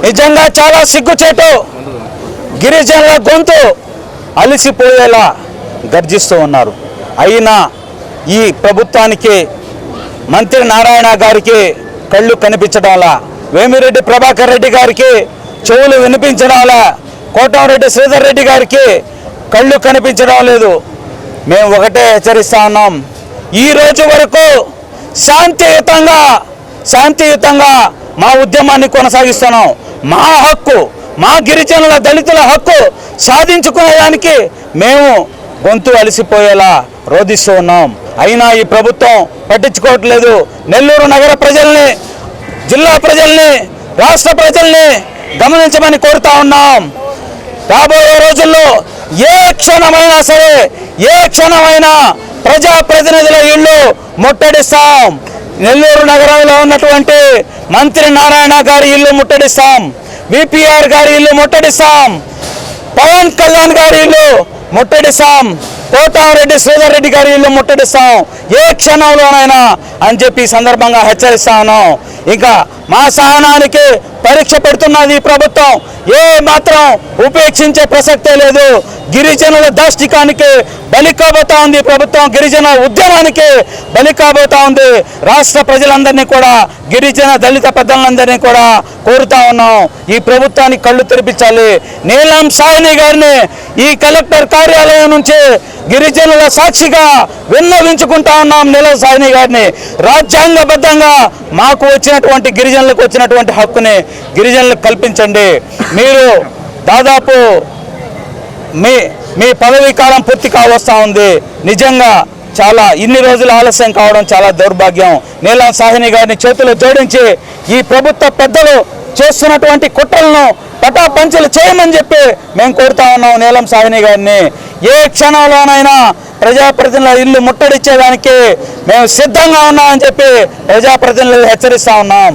నిజంగా చాలా సిగ్గుచేటు. గిరిజనుల గొంతు అలిసిపోయేలా గర్జిస్తూ ఉన్నారు. అయినా ఈ ప్రభుత్వానికి, మంత్రి నారాయణ గారికి కళ్ళు కనిపించడంలా, వేమిరెడ్డి ప్రభాకర్ రెడ్డి గారికి చెవులు వినిపించడంలా, కోటంరెడ్డి శ్రీధర్ రెడ్డి గారికి కళ్ళు కనిపించడం లేదు. మేము ఒకటే హెచ్చరిస్తా ఉన్నాం, ఈ రోజు వరకు శాంతియుతంగా మా ఉద్యమాన్ని కొనసాగిస్తున్నాం. మా హక్కు, మా గిరిజనుల దళితుల హక్కు సాధించుకునేదానికి మేము గొంతు అలసిపోయేలా రోధిస్తూ ఉన్నాం. అయినా ఈ ప్రభుత్వం పట్టించుకోవట్లేదు. నెల్లూరు నగర ప్రజల్ని, జిల్లా ప్రజల్ని, రాష్ట్ర ప్రజల్ని గమనించమని కోరుతా ఉన్నాం. రాబోయే రోజుల్లో ఏ క్షణమైనా సరే, ఏ క్షణమైనా ప్రజాప్రతినిధుల ఇళ్ళు ముట్టడిస్తాం. నెల్లూరు నగరంలో ఉన్నటువంటి మంత్రి నారాయణ గారి ఇల్లు ముట్టడిస్తాం, విపిఆర్ గారి ఇల్లు ముట్టడిస్తాం, పవన్ కళ్యాణ్ గారి ఇల్లు ముట్టడిస్తాం, కోటంరెడ్డి శ్రీధర్ రెడ్డి గారి ఇల్లు ముట్టడిస్తాం ఏ క్షణంలోనైనా అని చెప్పి సందర్భంగా హెచ్చరిస్తా ఉన్నాం. ఇంకా మా సహనానికి పరీక్ష పెడుతున్నది ఈ ప్రభుత్వం. ఏ మాత్రం ఉపేక్షించే ప్రసక్తే లేదు. గిరిజనుల దాష్టికానికి బలి కాబోతా ఉంది ప్రభుత్వం, గిరిజన ఉద్యమానికి బలి కాబోతా ఉంది. రాష్ట్ర ప్రజలందరినీ కూడా, గిరిజన దళిత పెద్దలందరినీ కూడా కోరుతా ఉన్నాం, ఈ ప్రభుత్వానికి కళ్ళు తెరిపించాలి. నీలం సాహ్ని గారిని ఈ కలెక్టర్ కార్యాలయం నుంచి గిరిజనుల సాక్షిగా విన్నవించుకుంటా ఉన్నాం. నీలం సాహ్ని గారిని రాజ్యాంగబద్ధంగా మాకు వచ్చినటువంటి, గిరిజనులకు వచ్చినటువంటి హక్కుని గిరిజనులకు కల్పించండి. మీరు దాదాపు మీ పదవీ కాలం పూర్తి కావస్తా ఉంది. నిజంగా చాలా ఇన్ని రోజులు ఆలస్యం కావడం చాలా దౌర్భాగ్యం. నీలం సాహ్ని గారిని చేతులు జోడించి ఈ ప్రభుత్వ పెద్దలు చేస్తున్నటువంటి కుట్రలను పటాపంచలు చేయమని చెప్పి మేము కోరుతా ఉన్నాం నీలం సాహ్ని గారిని. ఏ క్షణంలోనైనా ప్రజాప్రతినిధుల ఇల్లు ముట్టడిచ్చేదానికి మేము సిద్ధంగా ఉన్నామని చెప్పి ప్రజాప్రతినిధులు హెచ్చరిస్తా ఉన్నాం.